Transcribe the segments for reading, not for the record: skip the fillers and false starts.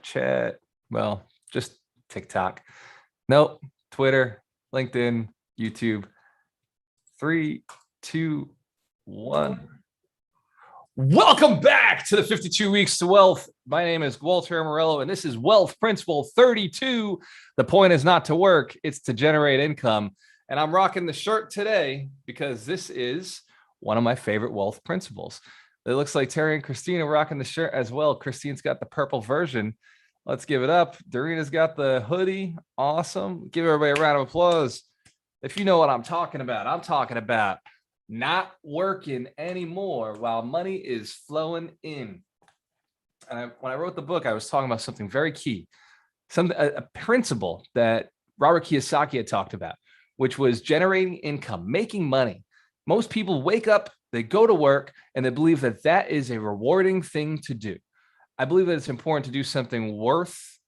chat. Well, just TikTok. Nope. Twitter, LinkedIn, YouTube. 3, 2, 1. Welcome back to the 52 Weeks to Wealth. My name is Gualter Amarelo, and this is Wealth Principle 32. The point is not to work, it's to generate income. And I'm rocking the shirt today because this is one of my favorite wealth principles. It looks like Terry and Christine are rocking the shirt as well. Christine's got the purple version. Let's give it up. Doreena's got the hoodie. Awesome. Give everybody a round of applause. If you know what I'm talking about not working anymore while money is flowing in. And when I wrote the book, I was talking about something very key, a principle that Robert Kiyosaki had talked about, which was generating income, making money. Most people wake up, they go to work, and they believe that that is a rewarding thing to do. I believe that it's important to do something worth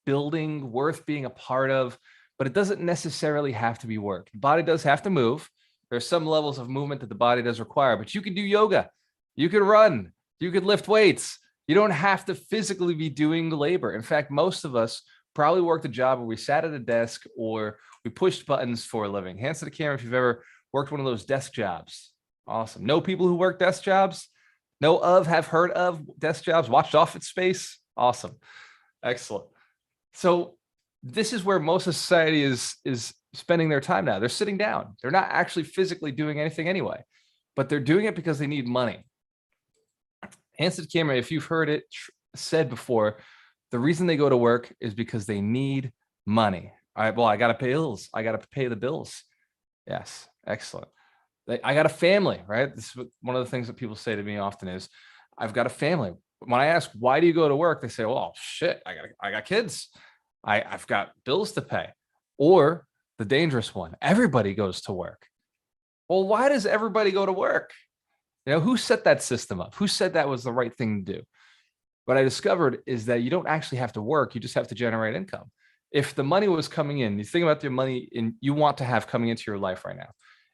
building, worth being a part of, but it doesn't necessarily have to be work. The body does have to move. There's some levels of movement that the body does require, but you can do yoga, you can run, you could lift weights. You don't have to physically be doing labor. In fact, most of us probably worked a job where we sat at a desk or we pushed buttons for a living. Hands to the camera if you've ever worked one of those desk jobs. Awesome. Know people who work desk jobs? Have heard of desk jobs, watched Office Space? Awesome. Excellent. So this is where most of society is spending their time now. They're sitting down. They're not actually physically doing anything anyway, but they're doing it because they need money. Hands to the camera if you've heard it said before, the reason they go to work is because they need money. All right, well, I got to pay bills. I got to pay the bills. Yes, excellent. I got a family, right? This is one of the things that people say to me often is, I've got a family. When I ask, why do you go to work? They say, well, shit, I got kids. I've got bills to pay. Or the dangerous one, everybody goes to work. Well, why does everybody go to work? Who set that system up? Who said that was the right thing to do? What I discovered is that you don't actually have to work. You just have to generate income. If the money was coming in, you think about the money you want to have coming into your life right now.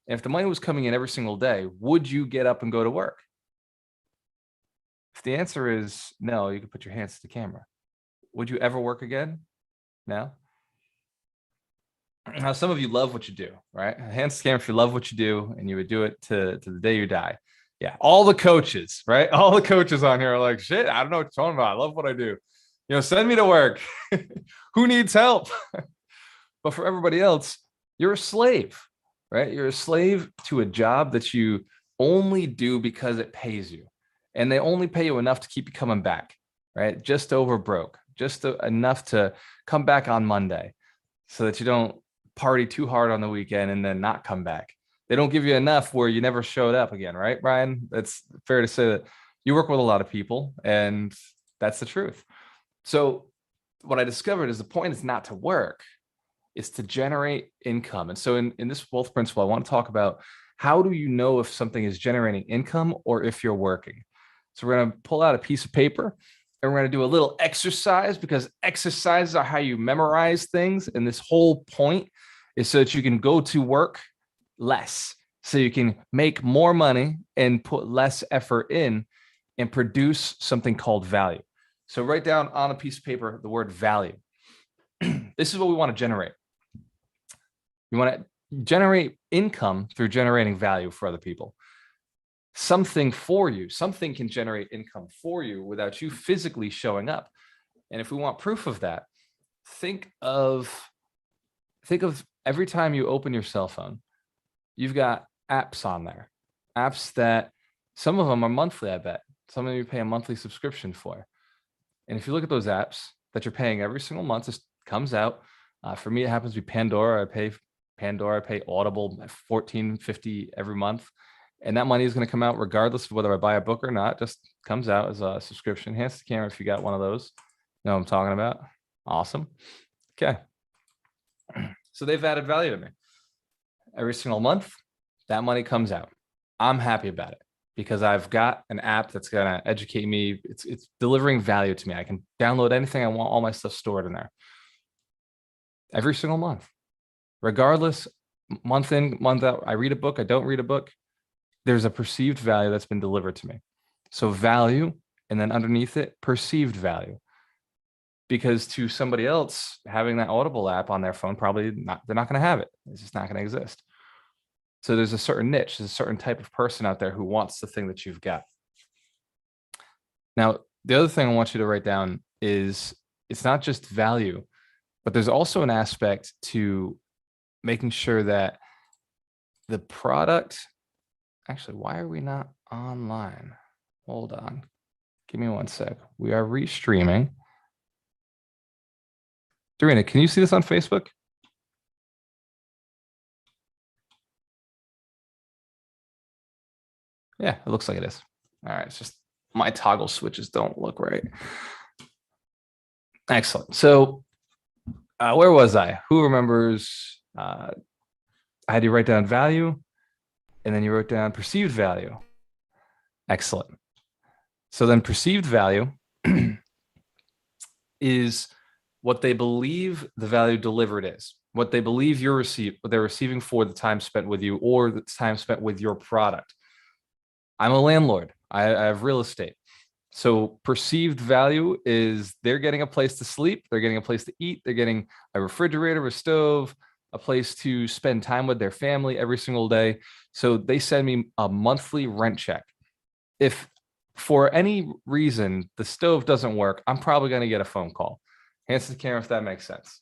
And if the money was coming in every single day, would you get up and go to work? If the answer is no, you can put your hands to the camera. Would you ever work again? No. Now, some of you love what you do, right? Hands to the camera if you love what you do and you would do it to the day you die. Yeah, all the coaches, right? All the coaches on here are like, shit, I don't know what you're talking about. I love what I do. Send me to work. Who needs help? But for everybody else, you're a slave, right? You're a slave to a job that you only do because it pays you. And they only pay you enough to keep you coming back, right? Just over broke, just enough to come back on Monday so that you don't party too hard on the weekend and then not come back. They don't give you enough where you never showed up again, right, Brian? That's fair to say that you work with a lot of people, and that's the truth. So what I discovered is the point is not to work, it's to generate income. And so in this wealth principle, I want to talk about how do you know if something is generating income or if you're working. So we're going to pull out a piece of paper and we're going to do a little exercise, because exercises are how you memorize things. And this whole point is so that you can go to work less, so you can make more money and put less effort in and produce something called value. So write down on a piece of paper the word value. This is what we want to generate. You want to generate income through generating value for other people. Something for you, something can generate income for you without you physically showing up. And if we want proof of that, think of every time you open your cell phone, you've got apps on there, apps that some of them are monthly, I bet. Some of you pay a monthly subscription for. And if you look at those apps that you're paying every single month, this comes out. For me, it happens to be Pandora. I pay Audible at $14.50 every month. And that money is going to come out regardless of whether I buy a book or not. Just comes out as a subscription. Hands to the camera if you got one of those. You know what I'm talking about? Awesome. Okay. So they've added value to me. Every single month, that money comes out. I'm happy about it because I've got an app that's going to educate me. It's delivering value to me. I can download anything I want, all my stuff stored in there. Every single month, regardless, month in, month out, I read a book, I don't read a book, there's a perceived value that's been delivered to me. So value and then underneath it, perceived value. Because to somebody else, having that Audible app on their phone, probably not, they're not going to have it. It's just not going to exist. So there's a certain niche, there's a certain type of person out there who wants the thing that you've got. Now, the other thing I want you to write down is it's not just value, but there's also an aspect to making sure that the product, actually, why are we not online? Hold on. Give me one sec. We are restreaming. Dorina, can you see this on Facebook? Yeah, it looks like it is. All right, it's just my toggle switches don't look right. Excellent. So where was I? Who remembers? I had you write down value, and then you wrote down perceived value. Excellent. So then perceived value is what they believe the value delivered is, what they believe what they're receiving for the time spent with you or the time spent with your product. I'm a landlord. I have real estate. So perceived value is they're getting a place to sleep, they're getting a place to eat, they're getting a refrigerator, a stove, a place to spend time with their family every single day. So they send me a monthly rent check. If for any reason the stove doesn't work, I'm probably going to get a phone call. Hands to the camera if that makes sense.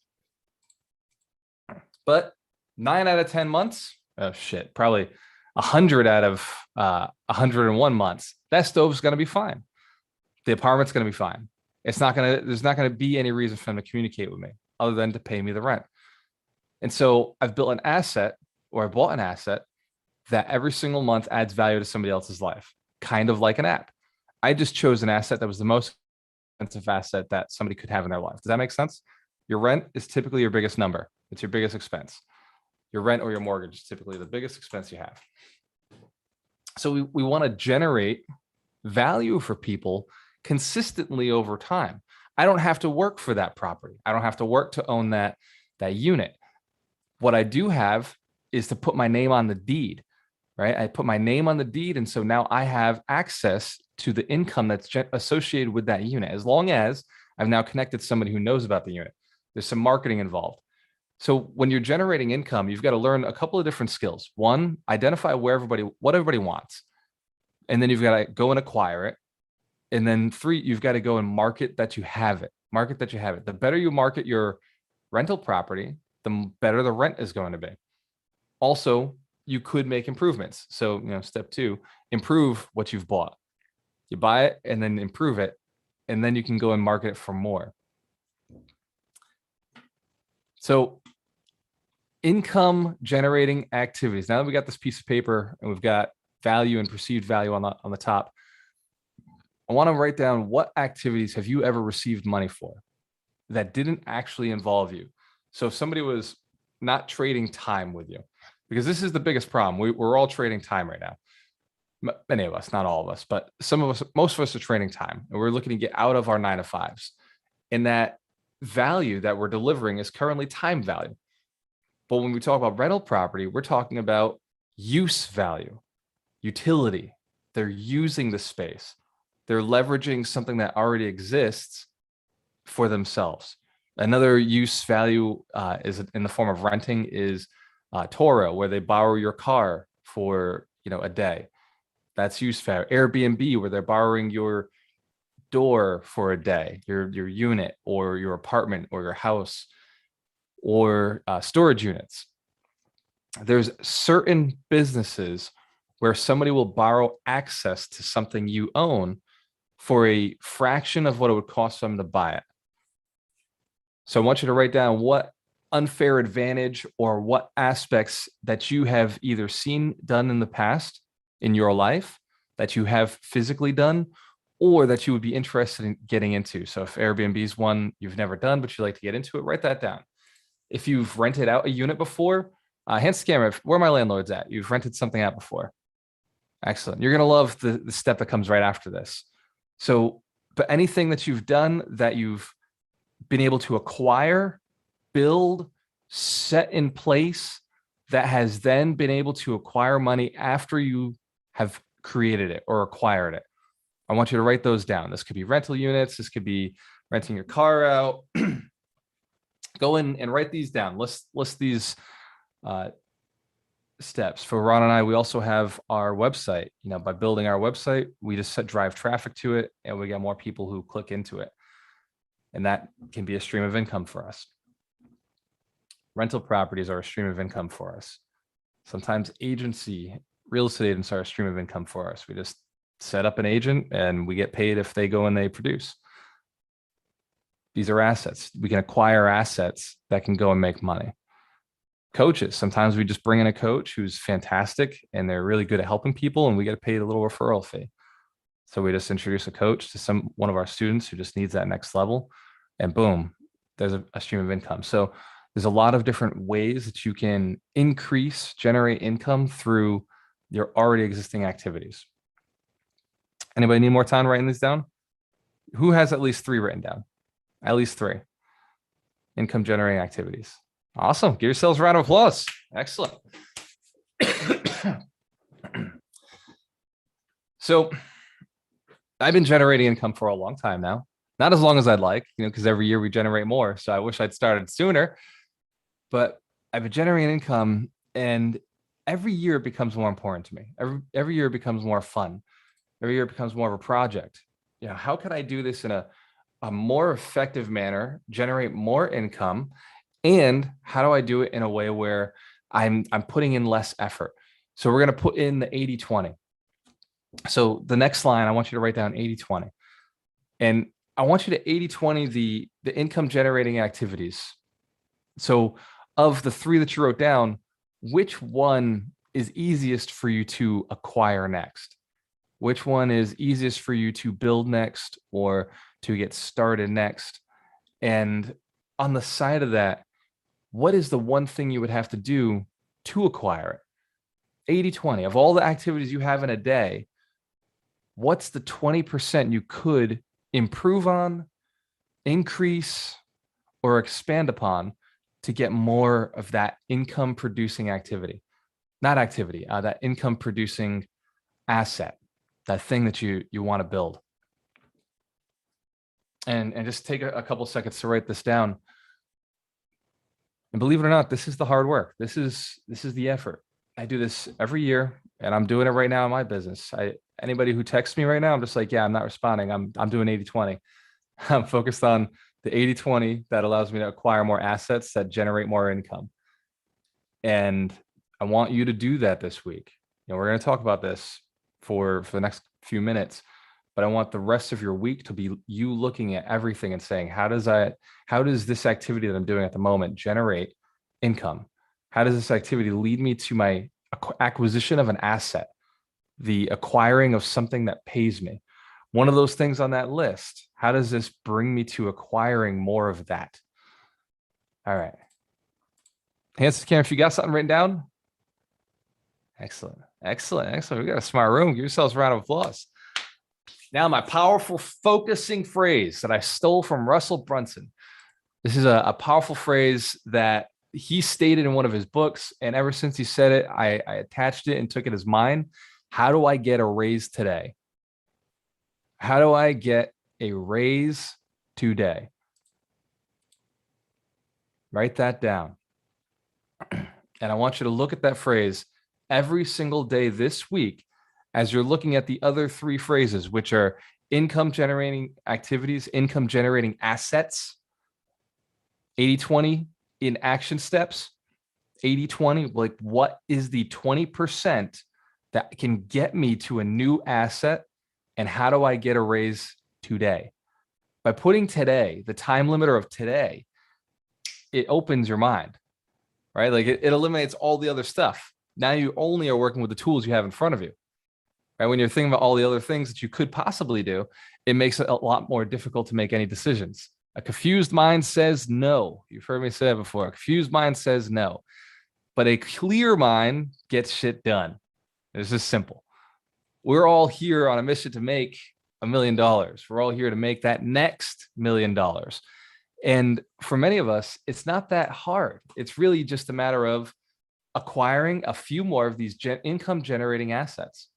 But 9 out of 10 months, oh shit, probably 100 out of 101 months, that stove's going to be fine. The apartment's going to be fine. There's not going to be any reason for them to communicate with me other than to pay me the rent. And so I've built an asset, or I bought an asset that every single month adds value to somebody else's life, kind of like an app. I just chose an asset that was the most expensive asset that somebody could have in their life. Does that make sense? Your rent is typically your biggest number. It's your biggest expense. Your rent or your mortgage is typically the biggest expense you have. So we want to generate value for people consistently over time. I don't have to work for that property. I don't have to work to own that unit. What I do have is to put my name on the deed, right? I put my name on the deed. And so now I have access to the income that's associated with that unit, as long as I've now connected somebody who knows about the unit. There's some marketing involved. So when you're generating income, you've got to learn a couple of different skills. One, identify what everybody wants. And then you've got to go and acquire it. And then 3, you've got to go and market that you have it. Market that you have it. The better you market your rental property, the better the rent is going to be. Also, you could make improvements. So, step 2, improve what you've bought. You buy it and then improve it, and then you can go and market it for more. So income generating activities. Now that we got this piece of paper and we've got value and perceived value on the top, I want to write down what activities have you ever received money for that didn't actually involve you. So if somebody was not trading time with you, because this is the biggest problem. We're all trading time right now. Many of us, not all of us, but most of us are trading time, and we're looking to get out of our 9-to-5s. And that value that we're delivering is currently time value. But when we talk about rental property, we're talking about use value, utility. They're using the space. They're leveraging something that already exists for themselves. Another use value is in the form of renting is Toro, where they borrow your car for a day. That's use value. Airbnb, where they're borrowing your door for a day, your unit or your apartment or your house, or storage units. There's certain businesses where somebody will borrow access to something you own for a fraction of what it would cost them to buy it. So I want you to write down what unfair advantage or what aspects that you have either seen done in the past in your life, that you have physically done, or that you would be interested in getting into. So if Airbnb is one you've never done, but you'd like to get into it, write that down. If you've rented out a unit before, hands to camera, where are my landlords at? You've rented something out before. Excellent. You're going to love the step that comes right after this. So, but anything that you've done that you've been able to acquire, build, set in place, that has then been able to acquire money after you have created it or acquired it. I want you to write those down. This could be rental units. This could be renting your car out. Go in and write these down. List these steps. For Ron and I, we also have our website. By building our website, we just drive traffic to it, and we get more people who click into it. And that can be a stream of income for us. Rental properties are a stream of income for us. Sometimes real estate agents are a stream of income for us. We just set up an agent and we get paid if they go and they produce. These are assets. We can acquire assets that can go and make money. Coaches, sometimes we just bring in a coach who's fantastic and they're really good at helping people, and we get paid a little referral fee. So we just introduce a coach to one of our students who just needs that next level, and boom, there's a stream of income. So there's a lot of different ways that you can generate income through your already existing activities. Anybody need more time writing these down? Who has at least 3 written down? At least 3 income generating activities. Awesome. Give yourselves a round of applause. Excellent. So I've been generating income for a long time now. Not as long as I'd like, because every year we generate more. So I wish I'd started sooner. But I've been generating income, and every year it becomes more important to me. Every year it becomes more fun. Every year it becomes more of a project. How could I do this in a more effective manner, generate more income, and how do I do it in a way where I'm putting in less effort? So we're going to put in the 80-20. So the next line, I want you to write down 80-20. And I want you to 80-20 the income generating activities. So of the 3 that you wrote down, which one is easiest for you to acquire next? Which one is easiest for you to build next or to get started next? And on the side of that, what is the one thing you would have to do to acquire it? 80-20. Of all the activities you have in a day, what's the 20% you could improve on, increase, or expand upon to get more of that income producing activity? Not activity, that income producing asset, that thing that you want to build. And just take a couple seconds to write this down. And believe it or not, this is the hard work. This is the effort. I do this every year, and I'm doing it right now in my business. Anybody who texts me right now, I'm just like, yeah, I'm not responding. I'm doing 80-20. I'm focused on the 80-20 that allows me to acquire more assets that generate more income. And I want you to do that this week. We're going to talk about this for the next few minutes, but I want the rest of your week to be you looking at everything and saying, how does this activity that I'm doing at the moment generate income? How does this activity lead me to my acquisition of an asset, the acquiring of something that pays me? One of those things on that list, how does this bring me to acquiring more of that? All right. Hands to the camera if you got something written down. Excellent. We got a smart room. Give yourselves a round of applause. Now, my powerful focusing phrase that I stole from Russell Brunson. This is a powerful phrase that he stated in one of his books. And ever since he said it, I attached it and took it as mine. How do I get a raise today? How do I get a raise today? Write that down. And I want you to look at that phrase every single day this week as you're looking at the other 3 phrases, which are income generating activities, income generating assets, 80-20 in action steps, 80-20, like what is the 20% that can get me to a new asset, and how do I get a raise today? By putting today, the time limiter of today, it opens your mind, right? Like it eliminates all the other stuff. Now you only are working with the tools you have in front of you, right? When you're thinking about all the other things that you could possibly do, it makes it a lot more difficult to make any decisions. A confused mind says no. You've heard me say that before. A confused mind says no, but a clear mind gets shit done. It's just simple. We're all here on a mission to make $1 million. We're all here to make that next $1 million. And for many of us, it's not that hard. It's really just a matter of acquiring a few more of these income generating assets.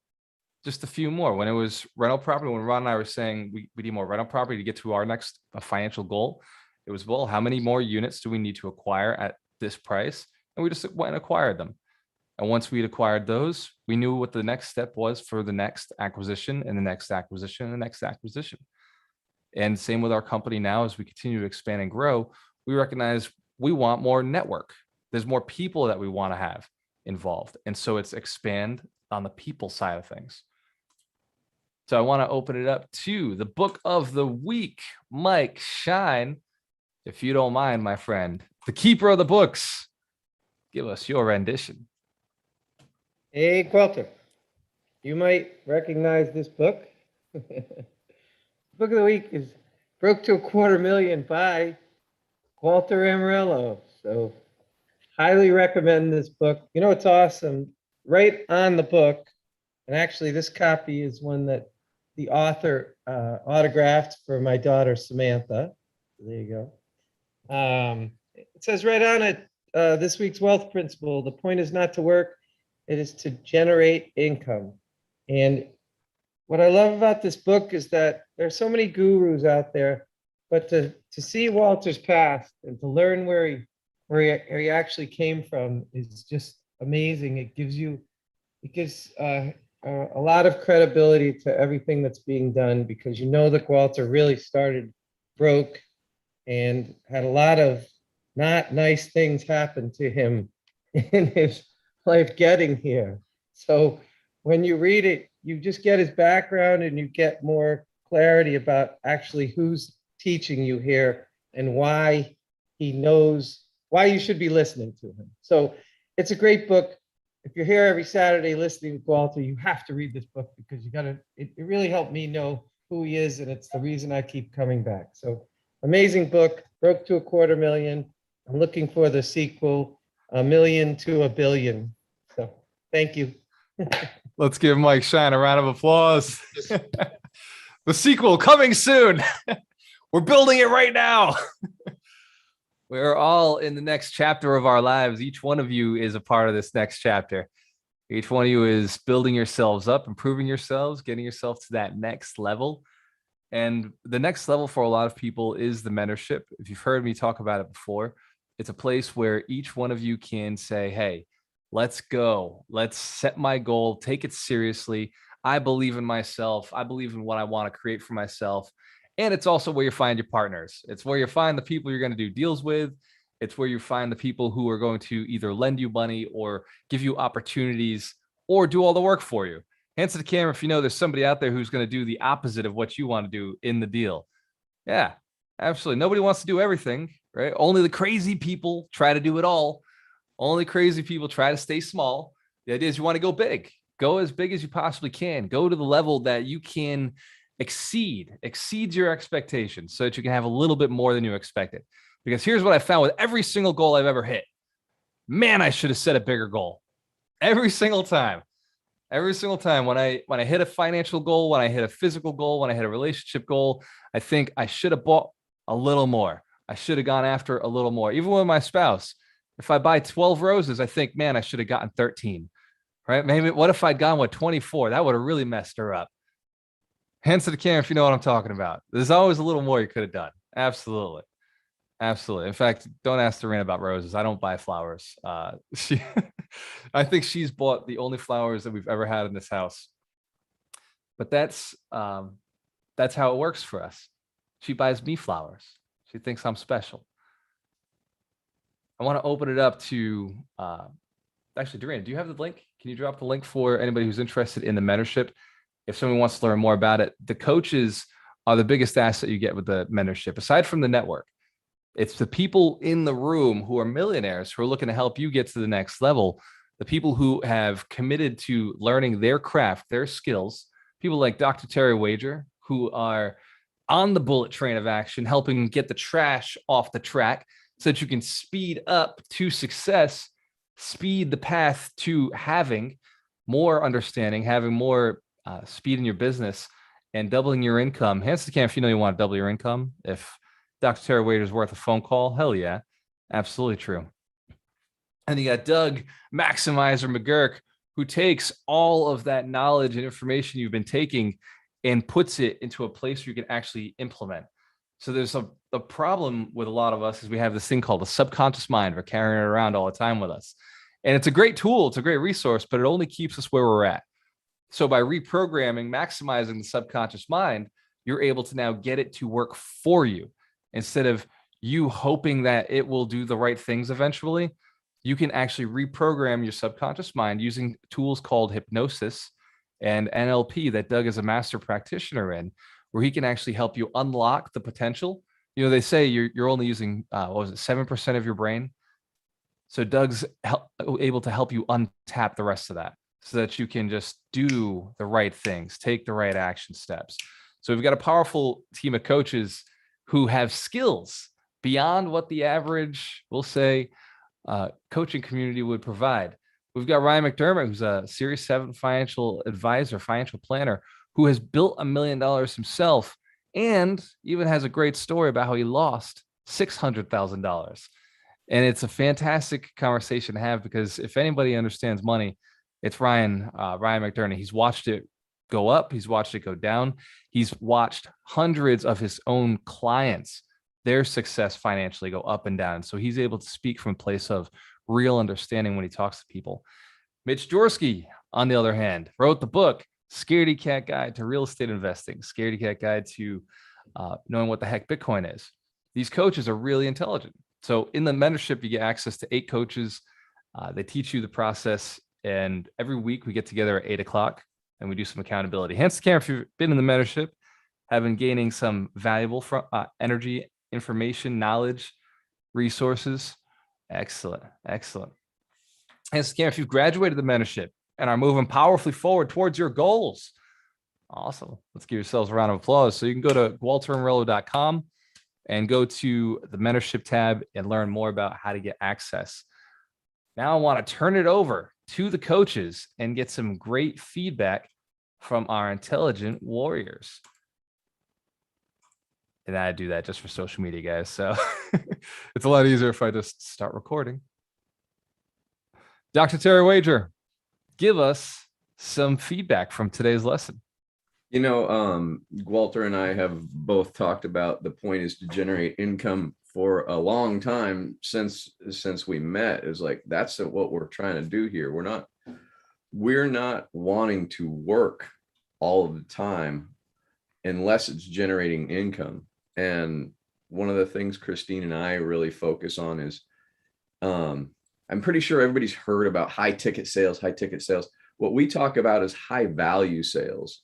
just a few more. When it was rental property, when Ron and I were saying we need more rental property to get to our next financial goal, it was, well, how many more units do we need to acquire at this price? And we just went and acquired them. And once we'd acquired those, we knew what the next step was for the next acquisition and the next acquisition and the next acquisition. And same with our company now, as we continue to expand and grow, we recognize we want more network. There's more people that we want to have involved. And so it's expand on the people side of things. So I want to open it up to the book of the week. Mike Shine, if you don't mind, my friend, the keeper of the books, give us your rendition. Hey, Gualter, you might recognize this book. Book of the week is Broke to $250,000 by Gualter Amarelo. So highly recommend this book. You know, it's awesome. Right on the book, and actually this copy is one that the author autographed for my daughter, Samantha. So there you go. It says right on it, this week's wealth principle, the point is not to work, it is to generate income. And what I love about this book is that there's so many gurus out there, but to see Walter's past and to learn where he actually came from is just amazing. It gives a lot of credibility to everything that's being done, because you know that Gualter really started broke and had a lot of not nice things happen to him in his life getting here. So when you read it, you just get his background and you get more clarity about actually who's teaching you here and why he knows why you should be listening to him. So it's a great book. If you're here every Saturday listening to Gualter, you have to read this book, because it really helped me know who he is, and it's the reason I keep coming back. So amazing book, Broke to $250,000. I'm looking for the sequel, $1 million to $1 billion. So thank you. Let's give Mike Shine a round of applause. The sequel coming soon. We're building it right now. We're all in the next chapter of our lives. Each one of you is a part of this next chapter. Each one of you is building yourselves up, improving yourselves, getting yourself to that next level. And the next level for a lot of people is the mentorship. If you've heard me talk about it before, it's a place where each one of you can say, hey, let's go. Let's set my goal, take it seriously. I believe in myself. I believe in what I want to create for myself. And it's also where you find your partners. It's where you find the people you're going to do deals with. It's where you find the people who are going to either lend you money or give you opportunities or do all the work for you. Hands to the camera if you know there's somebody out there who's going to do the opposite of what you want to do in the deal. Yeah, absolutely. Nobody wants to do everything, right? Only the crazy people try to do it all. Only crazy people try to stay small. The idea is you want to go big. Go as big as you possibly can. Go to the level that you can exceed your expectations so that you can have a little bit more than you expected. Because here's what I found with every single goal I've ever hit. Man, I should have set a bigger goal. Every single time. Every single time when I hit a financial goal, when I hit a physical goal, when I hit a relationship goal, I think I should have bought a little more. I should have gone after a little more. Even with my spouse, if I buy 12 roses, I think, man, I should have gotten 13, right? Maybe what if I'd gone with 24? That would have really messed her up. Hands to the camera if you know what I'm talking about. There's always a little more you could have done. Absolutely. Absolutely. In fact, don't ask Serena about roses. I don't buy flowers. I think she's bought the only flowers that we've ever had in this house. But that's how it works for us. She buys me flowers. She thinks I'm special. I want to open it up to actually, Doreen, do you have the link? Can you drop the link for anybody who's interested in the mentorship? If someone wants to learn more about it, the coaches are the biggest asset you get with the mentorship, aside from the network. It's the people in the room who are millionaires who are looking to help you get to the next level. The people who have committed to learning their craft, their skills, people like Dr. Terry Wager, who are on the bullet train of action, helping get the trash off the track so that you can speed up to success, speed the path to having more understanding, having more speed in your business, and doubling your income. Hands to the camera if you know you want to double your income. If Dr. Terry Wader is worth a phone call, hell yeah, absolutely true. And you got Doug Maximizer McGurk, who takes all of that knowledge and information you've been taking and puts it into a place where you can actually implement. So there's a problem with a lot of us is we have this thing called the subconscious mind. We're carrying it around all the time with us. And it's a great tool. It's a great resource, but it only keeps us where we're at. So by reprogramming, maximizing the subconscious mind, you're able to now get it to work for you instead of you hoping that it will do the right things eventually. You can actually reprogram your subconscious mind using tools called hypnosis and NLP that Doug is a master practitioner in, where he can actually help you unlock the potential. You know, they say you're only using, 7% of your brain. So Doug's able to help you untap the rest of that so that you can just do the right things, take the right action steps. So we've got a powerful team of coaches who have skills beyond what the average, we'll say, coaching community would provide. We've got Ryan McDermott, who's a Series 7 financial advisor, financial planner, who has built $1 million himself and even has a great story about how he lost $600,000. And it's a fantastic conversation to have because if anybody understands money, it's Ryan McDermott. He's watched it go up. He's watched it go down. He's watched hundreds of his own clients, their success financially go up and down. So he's able to speak from a place of real understanding when he talks to people. Mitch Dorsky, on the other hand, wrote the book, Scaredy Cat Guide to Real Estate Investing, Scaredy Cat Guide to knowing what the heck Bitcoin is. These coaches are really intelligent. So in the mentorship, you get access to 8 coaches. They teach you the process. And every week we get together at 8:00 and we do some accountability. Hence, Cam, if you've been in the mentorship, have been gaining some valuable energy, information, knowledge, resources. Excellent. Excellent. Hence, Cam, if you've graduated the mentorship and are moving powerfully forward towards your goals, awesome. Let's give yourselves a round of applause. So you can go to gualteramarelo.com and go to the mentorship tab and learn more about how to get access. Now I want to turn it over to the coaches and get some great feedback from our intelligent warriors. And I do that just for social media, guys. So it's a lot easier if I just start recording. Dr. Terry Wager, give us some feedback from today's lesson. You know, Gualter and I have both talked about the point is to generate income for a long time since we met. Is like, that's what we're trying to do here. We're not wanting to work all of the time unless it's generating income. And one of the things Christine and I really focus on is, I'm pretty sure everybody's heard about high ticket sales. What we talk about is high value sales.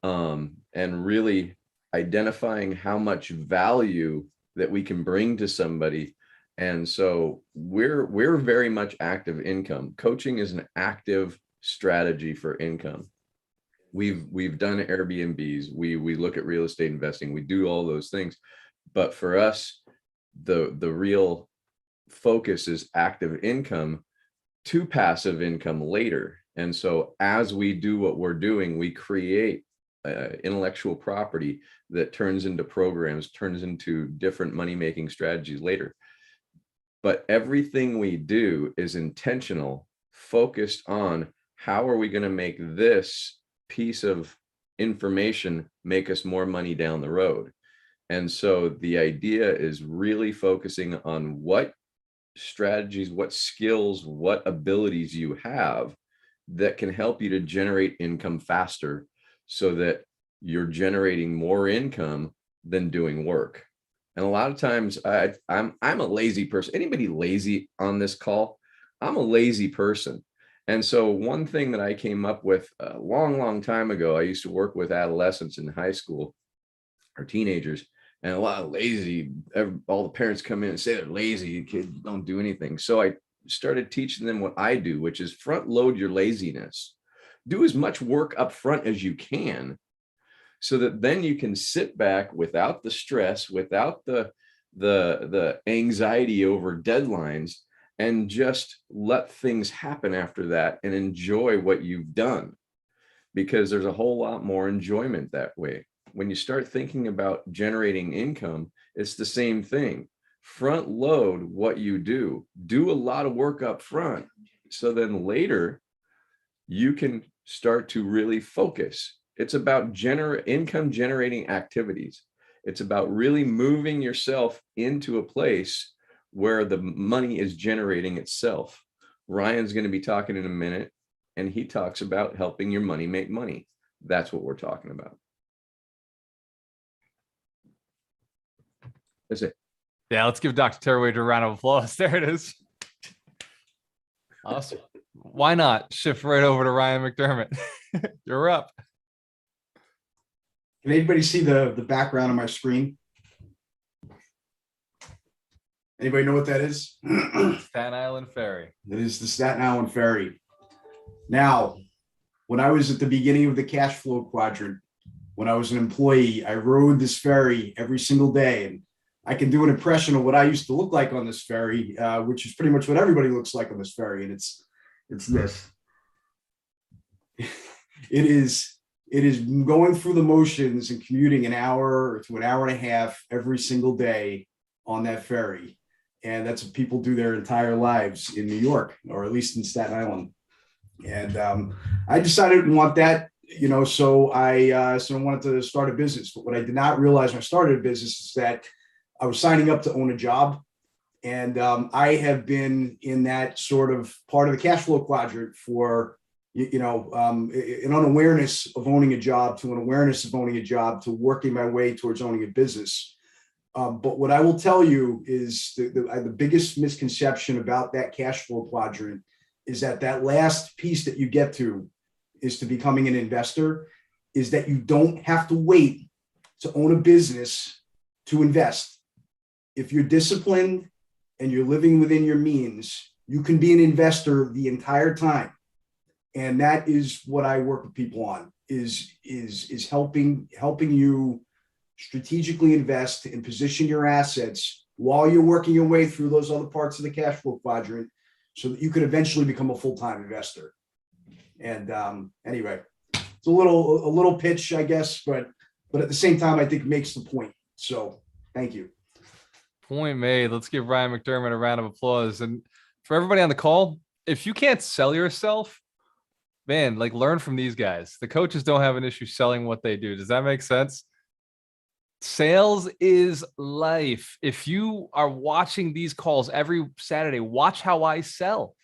And really identifying how much value that we can bring to somebody. And so we're very much active income. Coaching is an active strategy for income. We've done Airbnbs. We look at real estate investing. We do all those things. But for us, the real focus is active income to passive income later. And so as we do what we're doing, we create intellectual property that turns into programs, turns into different money-making strategies later. But everything we do is intentional, focused on how are we going to make this piece of information make us more money down the road. And so the idea is really focusing on what strategies, what skills, what abilities you have that can help you to generate income faster, so that you're generating more income than doing work. And a lot of times I'm a lazy person. Anybody lazy on this call? I'm a lazy person. And so one thing that I came up with a long time ago, I used to work with adolescents in high school or teenagers, and a lot of lazy, all the parents come in and say they're lazy, kids don't do anything. So I started teaching them what I do, which is front load your laziness. Do as much work up front as you can, so that then you can sit back without the stress, without the anxiety over deadlines, and just let things happen after that and enjoy what you've done, because there's a whole lot more enjoyment that way. When you start thinking about generating income, it's the same thing. Front load what you do a lot of work up front, so then later you can start to really focus. It's about income generating activities. It's about really moving yourself into a place where the money is generating itself. Ryan's going to be talking in a minute, and he talks about helping your money make money. That's what we're talking about. That's it. Yeah, let's give Dr. Terwager a round of applause. There it is. Awesome. Why not shift right over to Ryan McDermott? You're up. Can anybody see the background on my screen? Anybody know what that is? Staten Island Ferry. It is the Staten Island Ferry. Now, when I was at the beginning of the cash flow quadrant, when I was an employee, I rode this ferry every single day. And I can do an impression of what I used to look like on this ferry, which is pretty much what everybody looks like on this ferry. And it's this. It is going through the motions and commuting an hour to an hour and a half every single day on that ferry. And that's what people do their entire lives in New York, or at least in Staten Island. And I decided to want that, so I wanted to start a business. But what I did not realize when I started a business is that I was signing up to own a job. And I have been in that sort of part of the cash flow quadrant for, an unawareness of owning a job to an awareness of owning a job to working my way towards owning a business. But what I will tell you is the biggest misconception about that cash flow quadrant is that last piece that you get to is to becoming an investor, is that you don't have to wait to own a business to invest. If you're disciplined and you're living within your means, you can be an investor the entire time. And that is what I work with people on, is helping you strategically invest and position your assets while you're working your way through those other parts of the cash flow quadrant so that you could eventually become a full-time investor. And anyway, it's a little pitch, I guess, but at the same time, I think it makes the point. So thank you. Point made. Let's give Ryan McDermott a round of applause. And for everybody on the call, if you can't sell yourself, man, learn from these guys. The coaches don't have an issue selling what they do. Does that make sense? Sales is life. If you are watching these calls every Saturday, watch how I sell.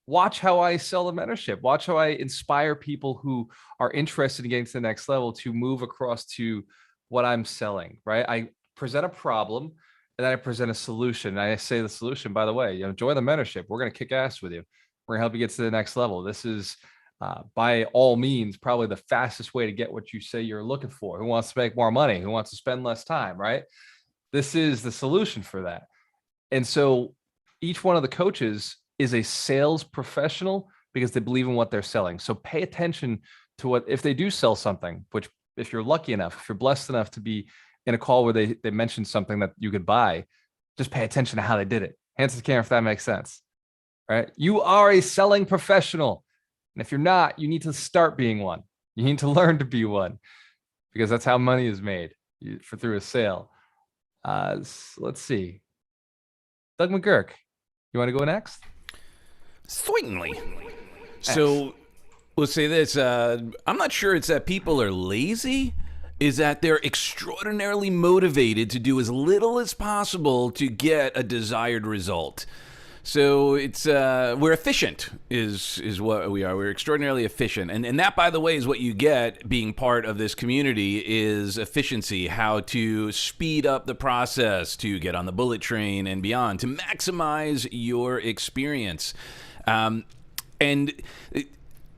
Watch how I sell the mentorship. Watch how I inspire people who are interested in getting to the next level to move across to what I'm selling, right? I present a problem and then I present a solution. And I say the solution, by the way, join the mentorship. We're going to kick ass with you. We're going to help you get to the next level. This is by all means, probably the fastest way to get what you say you're looking for. Who wants to make more money? Who wants to spend less time, right? This is the solution for that. And so each one of the coaches is a sales professional because they believe in what they're selling. So pay attention to what, if they do sell something, which if you're lucky enough, if you're blessed enough to be in a call where they mentioned something that you could buy, just pay attention to how they did it. Hands to the camera if that makes sense, right? You are a selling professional. And if you're not, you need to start being one. You need to learn to be one because that's how money is made through a sale. Let's see. Doug McGurk, you want to go next? Certainly. So we'll say this. I'm not sure it's that people are lazy, is that they're extraordinarily motivated to do as little as possible to get a desired result. So it's we're efficient is what we are. We're extraordinarily efficient. And that, by the way, is what you get being part of this community is efficiency, how to speed up the process to get on the bullet train and beyond, to maximize your experience. And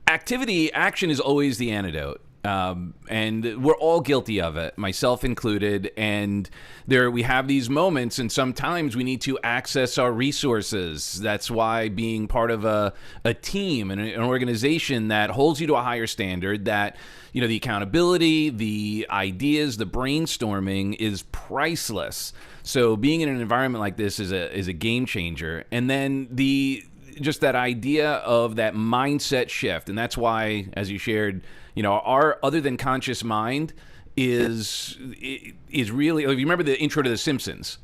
action is always the antidote. And we're all guilty of it, myself included. And we have these moments, and sometimes we need to access our resources. That's why being part of a team and an organization that holds you to a higher standard, that, the accountability, the ideas, the brainstorming is priceless. So being in an environment like this is a game changer. And then just that idea of that mindset shift. And that's why, as you shared, our other than conscious mind is really, if you remember the intro to The Simpsons,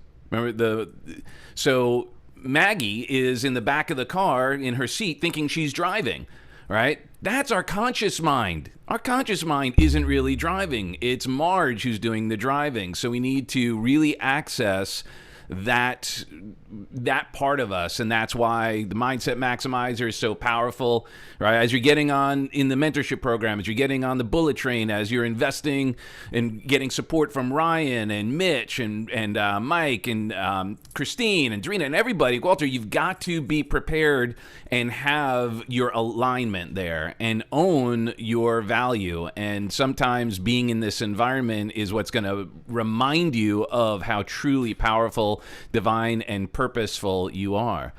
so Maggie is in the back of the car in her seat thinking she's driving, right? That's our conscious mind. Our conscious mind isn't really driving. It's Marge who's doing the driving. So we need to really access that part of us, and that's why the Mindset Maximizer is so powerful, right? As you're getting on in the mentorship program, as you're getting on the bullet train, as you're investing and getting support from Ryan and Mitch and Mike and Christine and Drina and everybody, Gualter, you've got to be prepared and have your alignment there and own your value. And sometimes being in this environment is what's going to remind you of how truly powerful, divine, and purposeful you are.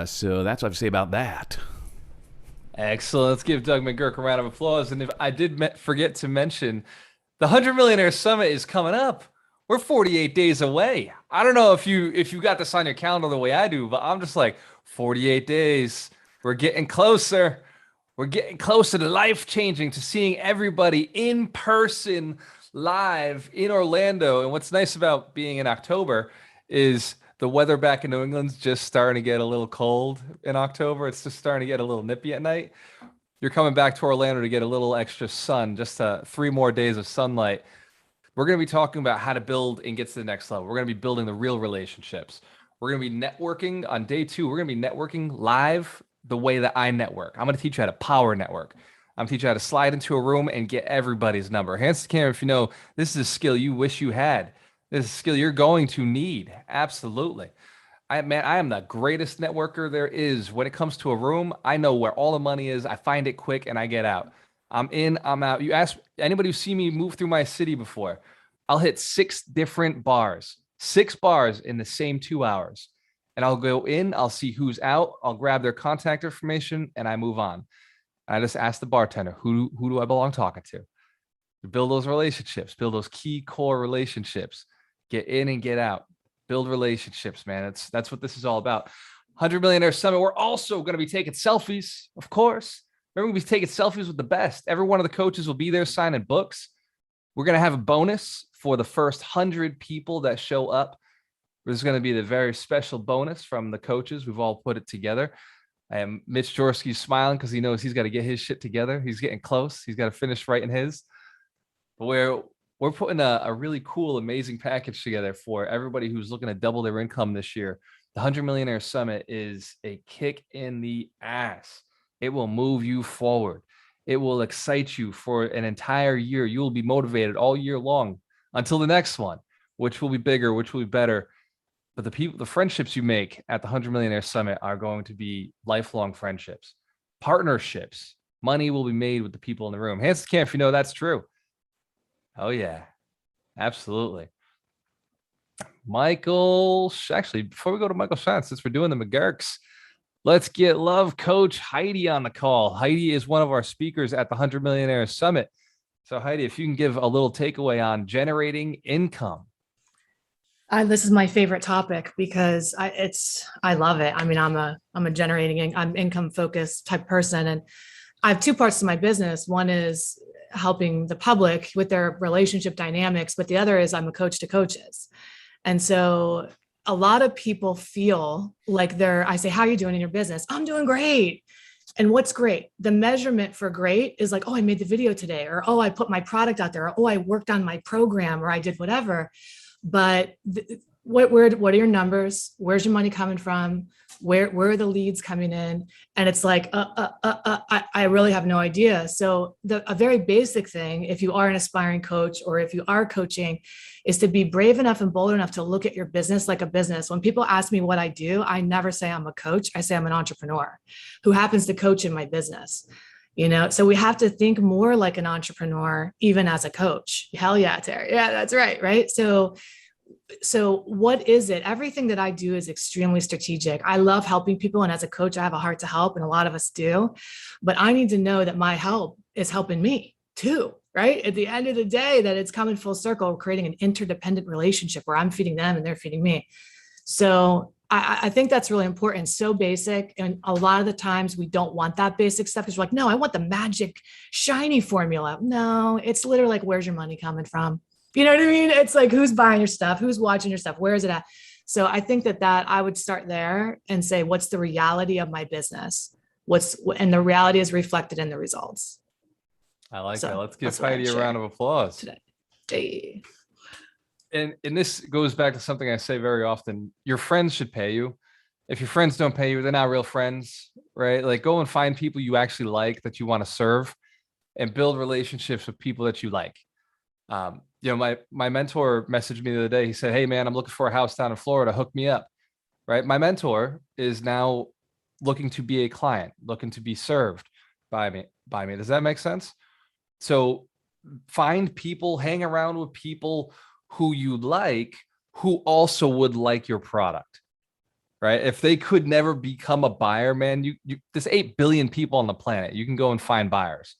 So that's what I have to say about that. Excellent. Let's give Doug McGurk a round of applause. And if I did forget to mention, the 100 Millionaire Summit is coming up. We're 48 days away. I don't know if you got this on your calendar the way I do, but I'm just like 48 days. We're getting closer. We're getting closer to life-changing, to seeing everybody in person, live in Orlando. And what's nice about being in October is the weather back in New England's just starting to get a little cold in October. It's just starting to get a little nippy at night. You're coming back to Orlando to get a little extra sun, just 3 more days of sunlight. We're going to be talking about how to build and get to the next level. We're going to be building the real relationships. We're going to be networking on day 2. We're going to be networking live the way that I network. I'm going to teach you how to power network. I'm teaching you how to slide into a room and get everybody's number. Hands to the camera if you know this is a skill you wish you had. This is a skill you're going to need. Absolutely. I am the greatest networker there is. When it comes to a room, I know where all the money is. I find it quick and I get out. I'm in, I'm out. You ask anybody who's seen me move through my city before, I'll hit 6 different bars, 6 bars in the same 2 hours. And I'll go in, I'll see who's out, I'll grab their contact information, and I move on. I just ask the bartender, who do I belong talking to? Build those relationships, build those key core relationships. Get in and get out. Build relationships, man. That's what this is all about. 100 Millionaire Summit. We're also going to be taking selfies, of course. We're going to be taking selfies with the best. Every one of the coaches will be there signing books. We're going to have a bonus for the first 100 people that show up. There's going to be the very special bonus from the coaches. We've all put it together. And Mitch Jorsky's smiling because he knows he's got to get his shit together. He's getting close. He's got to finish writing his. But we're putting a really cool, amazing package together for everybody who's looking to double their income this year. The 100 Millionaire Summit is a kick in the ass. It will move you forward. It will excite you for an entire year. You will be motivated all year long until the next one, which will be bigger, which will be better. But the friendships you make at the 100 Millionaire Summit are going to be lifelong friendships, partnerships. Money will be made with the people in the room. Hands to the camera if you know that's true. Oh, yeah, absolutely. Michael, actually, before we go to Michael Shine, since we're doing the McGurks, let's get Love Coach Heidi on the call. Heidi is one of our speakers at the 100 Millionaire Summit. So, Heidi, if you can give a little takeaway on generating income. This is my favorite topic because I love it. I mean, I'm income focused type person, and I have 2 parts to my business. One is helping the public with their relationship dynamics, but the other is I'm a coach to coaches. And so a lot of people feel like I say, how are you doing in your business? I'm doing great. And what's great? The measurement for great is like, oh, I made the video today, or, oh, I put my product out there, or, oh, I worked on my program, or I did whatever. But what are your numbers? Where's your money coming from? Where are the leads coming in? And it's like, I really have no idea. So a very basic thing, if you are an aspiring coach or if you are coaching, is to be brave enough and bold enough to look at your business like a business. When people ask me what I do, I never say I'm a coach. I say I'm an entrepreneur who happens to coach in my business. So we have to think more like an entrepreneur, even as a coach. Hell yeah, Terry. Yeah, that's right. Right. So what is it? Everything that I do is extremely strategic. I love helping people. And as a coach, I have a heart to help, and a lot of us do, but I need to know that my help is helping me too. Right. At the end of the day, that it's coming full circle. We're creating an interdependent relationship where I'm feeding them and they're feeding me. So I think that's really important. So basic. And a lot of the times we don't want that basic stuff because we're like, no, I want the magic shiny formula. No, it's literally like, where's your money coming from? You know what I mean? It's like, who's buying your stuff? Who's watching your stuff? Where is it at? So I think that I would start there and say, what's the reality of my business? and the reality is reflected in the results. I like So that. Let's give that's what I'd Heidi a share round of applause. today. Hey. And this goes back to something I say very often. Your friends should pay you. If your friends don't pay you, they're not real friends, right? Like, go and find people you actually like that you want to serve, and build relationships with people that you like. My mentor messaged me the other day. He said, "Hey man, I'm looking for a house down in Florida. Hook me up." Right? My mentor is now looking to be a client, looking to be served by me. Does that make sense? So find people, hang around with people who you like, who also would like your product. Right? If they could never become a buyer, man, there's 8 billion people on the planet. You can go and find buyers.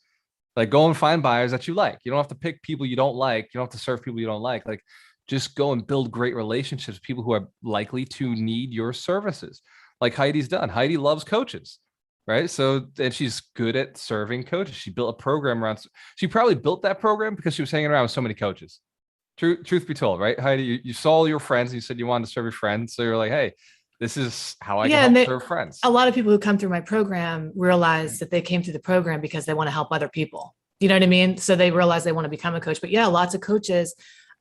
Like, go and find buyers that you like. You don't have to pick people you don't like. You don't have to serve people you don't like. Like, just go and build great relationships with people who are likely to need your services. Like Heidi's done. Heidi loves coaches, right? So, and she's good at serving coaches. She built a program around, she probably built that program because she was hanging around with so many coaches. Truth be told, right? Heidi, you saw your friends and you said you wanted to serve your friends. So you're like, hey, this is how I can help serve friends. A lot of people who come through my program realize that they came through the program because they want to help other people. You know what I mean? So they realize they want to become a coach. But yeah, lots of coaches,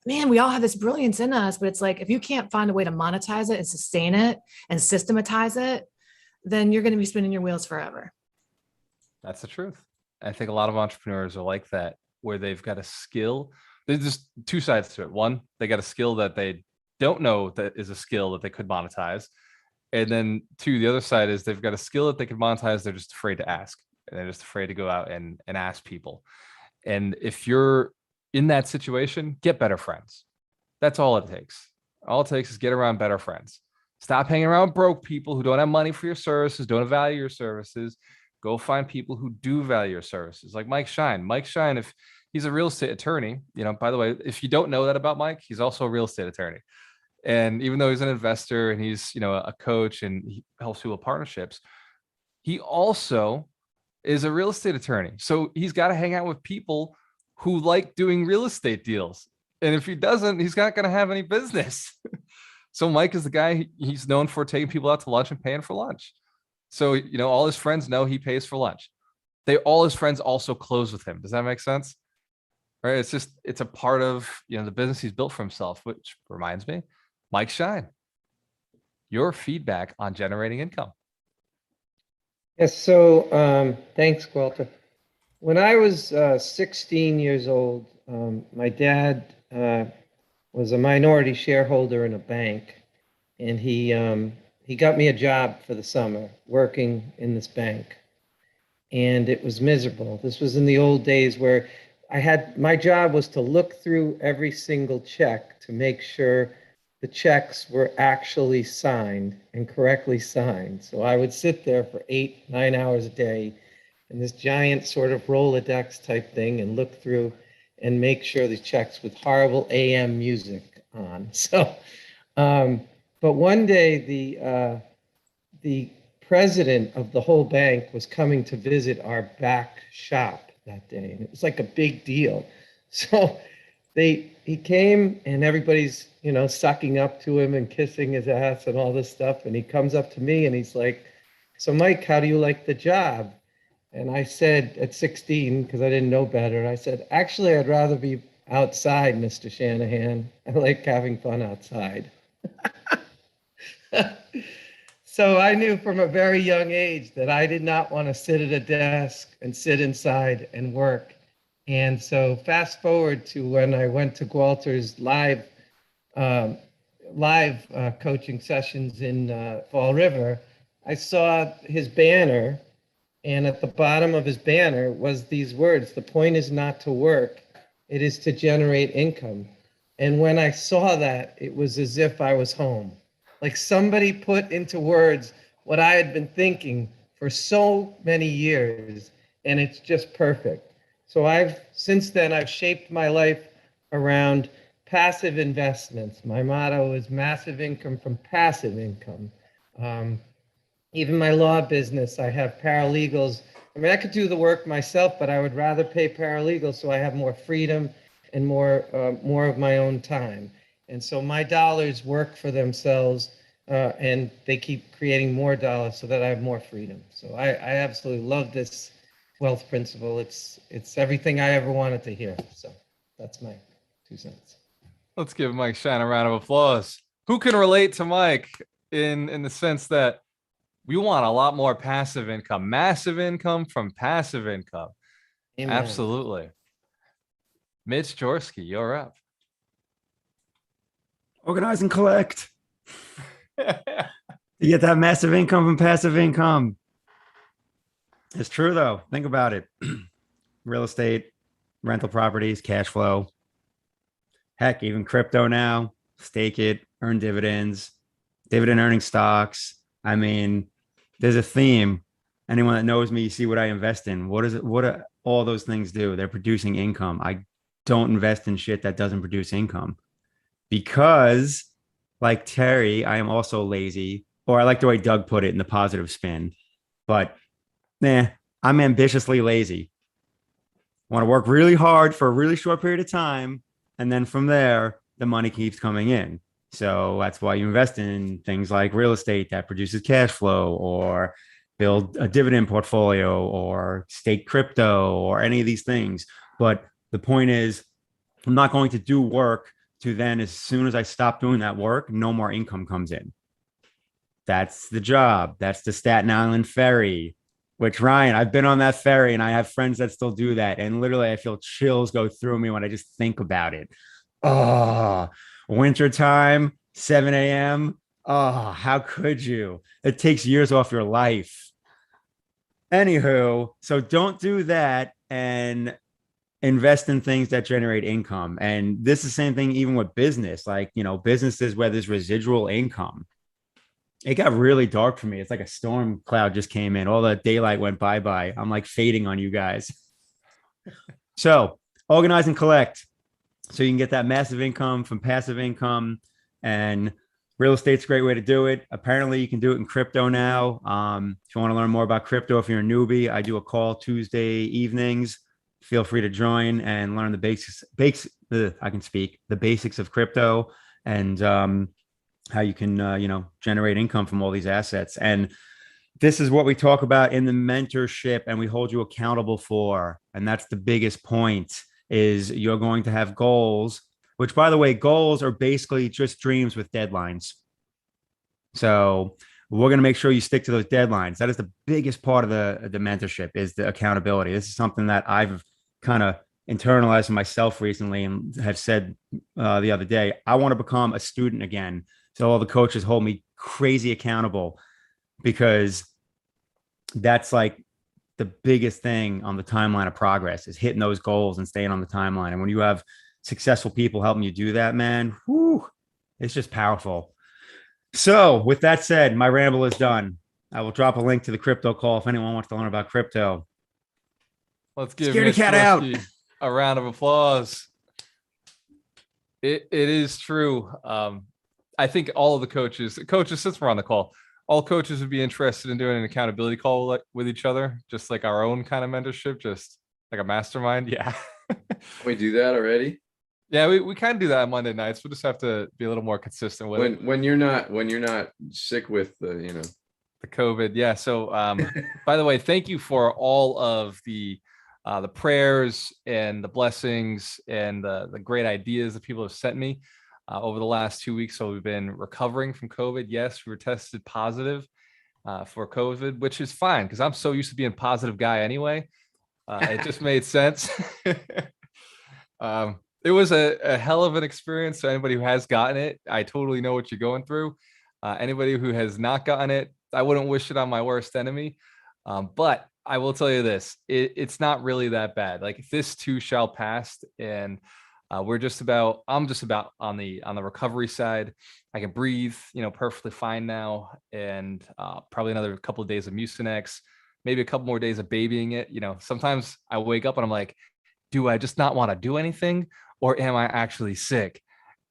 man, we all have this brilliance in us, but it's like, if you can't find a way to monetize it and sustain it and systematize it, then you're going to be spinning your wheels forever. That's the truth. I think a lot of entrepreneurs are like that, where they've got a skill. There's just two sides to it. One, they got a skill that they don't know that is a skill that they could monetize. And then two, the other side is they've got a skill that they can monetize. They're just afraid to ask. And they're just afraid to go out and ask people. And if you're in that situation, get better friends. That's all it takes. All it takes is get around better friends. Stop hanging around broke people who don't have money for your services, don't value your services. Go find people who do value your services, like Mike Shine. Mike Shine, if he's a real estate attorney, by the way, if you don't know that about Mike, he's also a real estate attorney. And even though he's an investor and he's, a coach and he helps people with partnerships, he also is a real estate attorney. So he's got to hang out with people who like doing real estate deals. And if he doesn't, he's not going to have any business. So Mike is the guy, he's known for taking people out to lunch and paying for lunch. So, all his friends know he pays for lunch. All his friends also close with him. Does that make sense? Right? It's a part of, the business he's built for himself, which reminds me, Mike Shine, your feedback on generating income. Yes, so thanks, Gualter. When I was 16 years old, my dad was a minority shareholder in a bank, and he got me a job for the summer working in this bank, and it was miserable. This was in the old days where my job was to look through every single check to make sure the checks were actually signed and correctly signed. So I would sit there for 8-9 hours a day in this giant sort of Rolodex type thing and look through and make sure the checks with horrible AM music on. So, but one day the president of the whole bank was coming to visit our back shop that day, and it was like a big deal. So he came and everybody's, sucking up to him and kissing his ass and all this stuff. And he comes up to me and he's like, "So Mike, how do you like the job?" And I said at 16, because I didn't know better, I said, "Actually, I'd rather be outside, Mr. Shanahan. I like having fun outside." So I knew from a very young age that I did not want to sit at a desk and sit inside and work. And so fast forward to when I went to Gualter's live coaching sessions in Fall River, I saw his banner, and at the bottom of his banner was these words: "The point is not to work, it is to generate income." And when I saw that, it was as if I was home. Like somebody put into words what I had been thinking for so many years, and it's just perfect. So since then, I've shaped my life around passive investments. My motto is massive income from passive income. Even my law business, I have paralegals. I mean, I could do the work myself, but I would rather pay paralegals so I have more freedom and more of my own time. And so my dollars work for themselves and they keep creating more dollars so that I have more freedom. So I absolutely love this wealth principle. It's everything I ever wanted to hear. So that's my 2 cents. Let's give Mike Shine a round of applause. Who can relate to Mike in the sense that we want a lot more passive income, massive income from passive income? Amen. Absolutely. Mitch Jorsky, you're up. Organize and collect. You get that massive income from passive income. It's true though. Think about it. Real estate, rental properties, cash flow. Heck, even crypto now. Stake it, earn dividends, dividend earning stocks. I mean, there's a theme. Anyone that knows me, you see what I invest in. What is it? What do all those things do? They're producing income. I don't invest in shit that doesn't produce income because, like Terry, I am also lazy, or I like the way Doug put it in the positive spin. But I'm ambitiously lazy. I want to work really hard for a really short period of time. And then from there, the money keeps coming in. So that's why you invest in things like real estate that produces cash flow, or build a dividend portfolio, or stake crypto, or any of these things. But the point is, I'm not going to do work to then, as soon as I stop doing that work, no more income comes in. That's the job. That's the Staten Island ferry, which, Ryan, I've been on that ferry and I have friends that still do that. And literally I feel chills go through me when I just think about it. Oh, wintertime, 7 a.m. Oh, how could you? It takes years off your life. Anywho, so don't do that and invest in things that generate income. And this is the same thing even with business, like, businesses where there's residual income. It got really dark for me. It's like a storm cloud just came in. All the daylight went bye-bye. I'm like fading on you guys. So organize and collect. So you can get that massive income from passive income, and real estate's a great way to do it. Apparently you can do it in crypto now. If you want to learn more about crypto, if you're a newbie, I do a call Tuesday evenings. Feel free to join and learn the the basics of crypto, and how you can, generate income from all these assets. And this is what we talk about in the mentorship, and we hold you accountable for. And that's the biggest point, is you're going to have goals, which, by the way, goals are basically just dreams with deadlines. So we're going to make sure you stick to those deadlines. That is the biggest part of the mentorship, is the accountability. This is something that I've kind of internalized myself recently, and have said the other day, I want to become a student again. So all the coaches hold me crazy accountable, because that's like the biggest thing on the timeline of progress, is hitting those goals and staying on the timeline. And when you have successful people helping you do that, man, it's just powerful. So with that said, my ramble is done. I will drop a link to the crypto call if anyone wants to learn about crypto. Let's give Scaredy Mitch cat out. Jorsky a round of applause. It is true. I think all of the coaches, since we're on the call, all coaches would be interested in doing an accountability call with each other, just like our own kind of mentorship, just like a mastermind. Yeah. We do that already. Yeah, we kind of do that on Monday nights. We'll just have to be a little more consistent with it. When you're not sick with the COVID. Yeah. So by the way, thank you for all of the prayers and the blessings and the great ideas that people have sent me over the last 2 weeks. So we've been recovering from COVID. Yes, we were tested positive for COVID, which is fine, because I'm so used to being a positive guy anyway. It just made sense. It was a hell of an experience. So anybody who has gotten it, I totally know what you're going through. Anybody who has not gotten it, I wouldn't wish it on my worst enemy. But I will tell you this, it's not really that bad. Like, this too shall pass. And I'm just about on the recovery side. I can breathe, perfectly fine now. And probably another couple of days of Mucinex, maybe a couple more days of babying it. Sometimes I wake up and I'm like, do I just not want to do anything, or am I actually sick?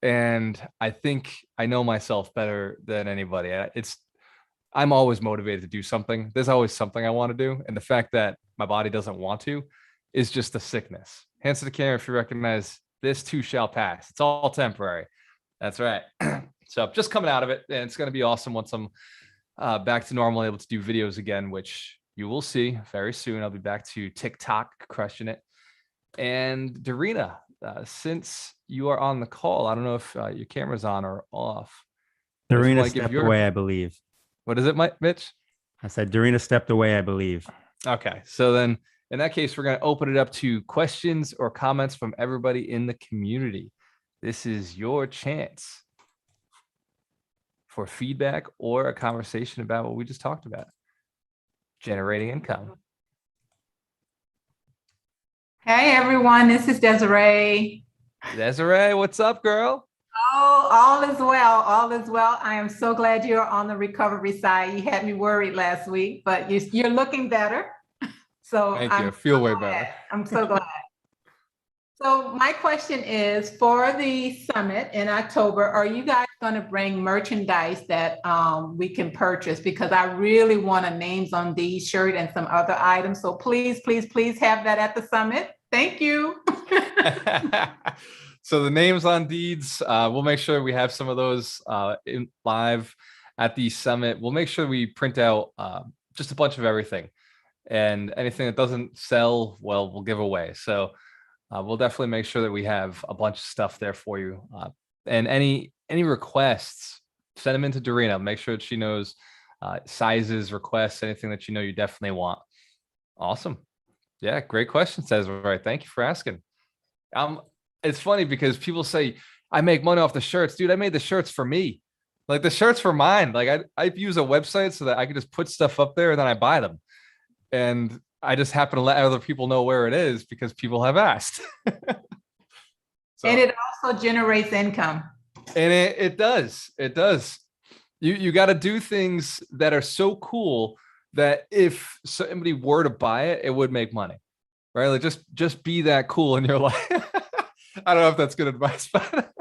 And I think I know myself better than anybody. I'm always motivated to do something. There's always something I want to do. And the fact that my body doesn't want to is just a sickness. Hands to the camera if you recognize this too shall pass. It's all temporary. That's right. So just coming out of it, and it's going to be awesome once I'm back to normal, able to do videos again, which you will see very soon. I'll be back to TikTok, crushing it. And Darina, since you are on the call, I don't know if your camera's on or off. But if you Darina wanna give stepped your- away, I believe. What is it, Mitch? I said Darina stepped away, I believe. Okay, so then in that case, we're going to open it up to questions or comments from everybody in the community. This is your chance for feedback or a conversation about what we just talked about. Generating income. Hey everyone, this is Desiree. Desiree, what's up, girl? Oh, all is well, all is well. I am so glad you're on the recovery side. You had me worried last week, but you're looking better. So Thank you. I feel way better. I'm so glad. So my question is, for the summit in October, are you guys going to bring merchandise that we can purchase? Because I really want a Names on These shirt and some other items. So please, please, please have that at the summit. Thank you. So the Names on Deeds, we'll make sure we have some of those in live at the summit. We'll make sure we print out just a bunch of everything, and anything that doesn't sell, well, we'll give away. So we'll definitely make sure that we have a bunch of stuff there for you. And any requests, send them into Darina. Make sure that she knows sizes, requests, anything that you know you definitely want. Awesome. Yeah, great question, says right. Thank you for asking. It's funny because people say, I make money off the shirts. Dude, I made the shirts for me. Like the shirts for mine. Like I use a website so that I can just put stuff up there and then I buy them. And I just happen to let other people know where it is because people have asked. So, And it also generates income. and it does. It does. You got to do things that are so cool that if somebody were to buy it, it would make money. Right? Like just be that cool in your life. I don't know if that's good advice, but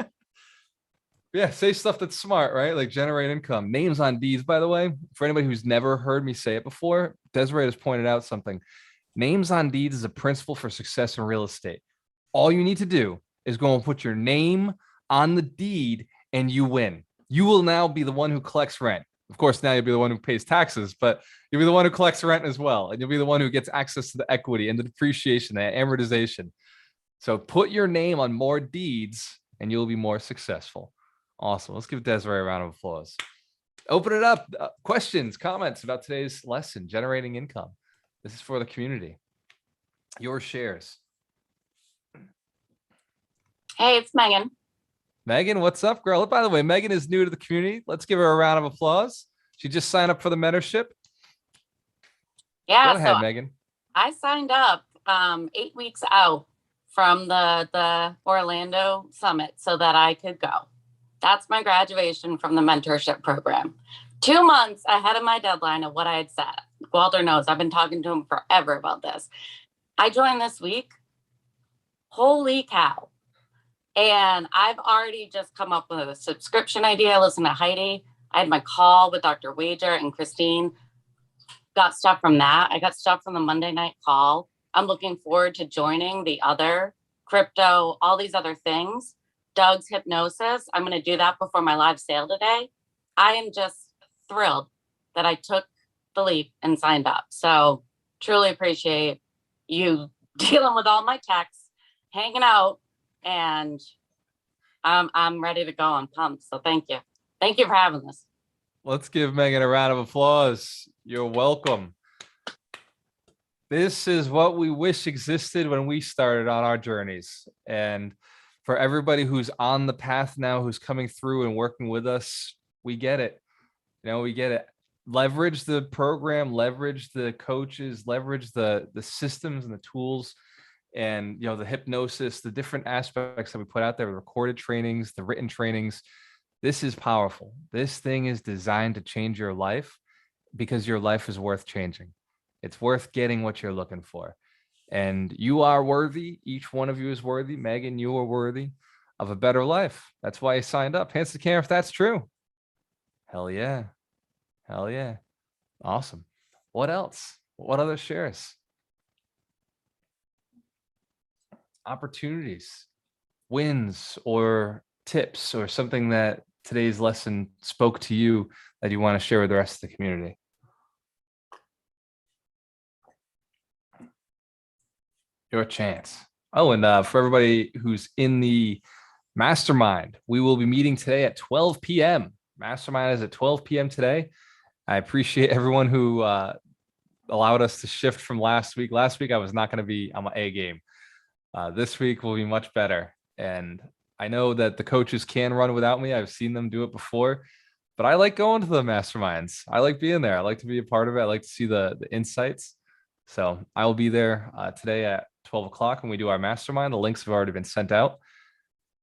yeah, say stuff that's smart, right? Like generate income. Names on Deeds, by the way, for anybody who's never heard me say it before, Desiree has pointed out something. Names on Deeds is a principle for success in real estate. All you need to do is go and put your name on the deed and you win. You will now be the one who collects rent. Of course, now you'll be the one who pays taxes, but you'll be the one who collects rent as well. And you'll be the one who gets access to the equity and the depreciation and amortization. So put your name on more deeds and you'll be more successful. Awesome. Let's give Desiree a round of applause. Open it up. Questions, comments about today's lesson, generating income. This is for the community. Your shares. Hey, it's Megan. Megan, what's up, girl? By the way, Megan is new to the community. Let's give her a round of applause. She just signed up for the mentorship. Yeah, Go ahead, so Megan. I signed up 8 weeks out from the Orlando summit so that I could go. That's my graduation from the mentorship program. 2 months ahead of my deadline of what I had said. Gualter knows I've been talking to him forever about this. I joined this week. Holy cow. And I've already just come up with a subscription idea. Listen to Heidi. I had my call with Dr. Wager and Christine. Got stuff from that. I got stuff from the Monday night call. I'm looking forward to joining the other crypto, all these other things. Doug's hypnosis. I'm going to do that before my live sale today. I am just thrilled that I took the leap and signed up. So truly appreciate you dealing with all my texts, hanging out, and I'm ready to go on pumped. So thank you. Thank you for having this. Let's give Megan a round of applause. You're welcome. This is what we wish existed when we started on our journeys. And for everybody who's on the path now, who's coming through and working with us, we get it. We get it. Leverage the program, leverage the coaches, leverage the systems and the tools, and the hypnosis, the different aspects that we put out there, the recorded trainings, the written trainings. This is powerful. This thing is designed to change your life because your life is worth changing. It's worth getting what you're looking for. And you are worthy. Each one of you is worthy. Megan, you are worthy of a better life. That's why you signed up. Hands to the camera if that's true. Hell yeah. Hell yeah. Awesome. What else? What other shares? Opportunities, wins, or tips, or something that today's lesson spoke to you that you want to share with the rest of the community? Your chance. Oh, and for everybody who's in the mastermind, we will be meeting today at 12 p.m. Mastermind is at 12 p.m. today. I appreciate everyone who allowed us to shift from last week. Last week, I was not going to be on my A game. This week will be much better. And I know that the coaches can run without me. I've seen them do it before, but I like going to the masterminds. I like being there. I like to be a part of it. I like to see the insights. So I will be there today at 12 o'clock when we do our mastermind. The links have already been sent out.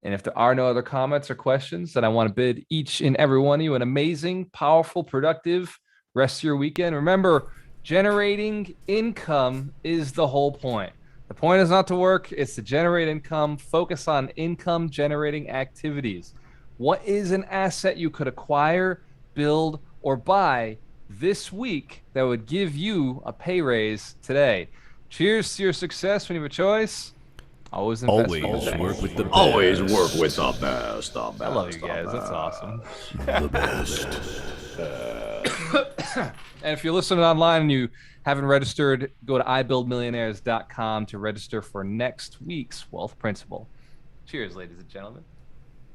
And if there are no other comments or questions, then I want to bid each and every one of you an amazing, powerful, productive rest of your weekend. Remember, generating income is the whole point. The point is not to work, it's to generate income. Focus on income generating activities. What is an asset you could acquire, build, or buy this week that would give you a pay raise today? Cheers to your success when you have a choice. Always invest Always for the work best. with the best. Always work with the best. The best. I love you guys. That's awesome. The best. And if you're listening online and you haven't registered, go to ibuildmillionaires.com to register for next week's Wealth Principle. Cheers, ladies and gentlemen.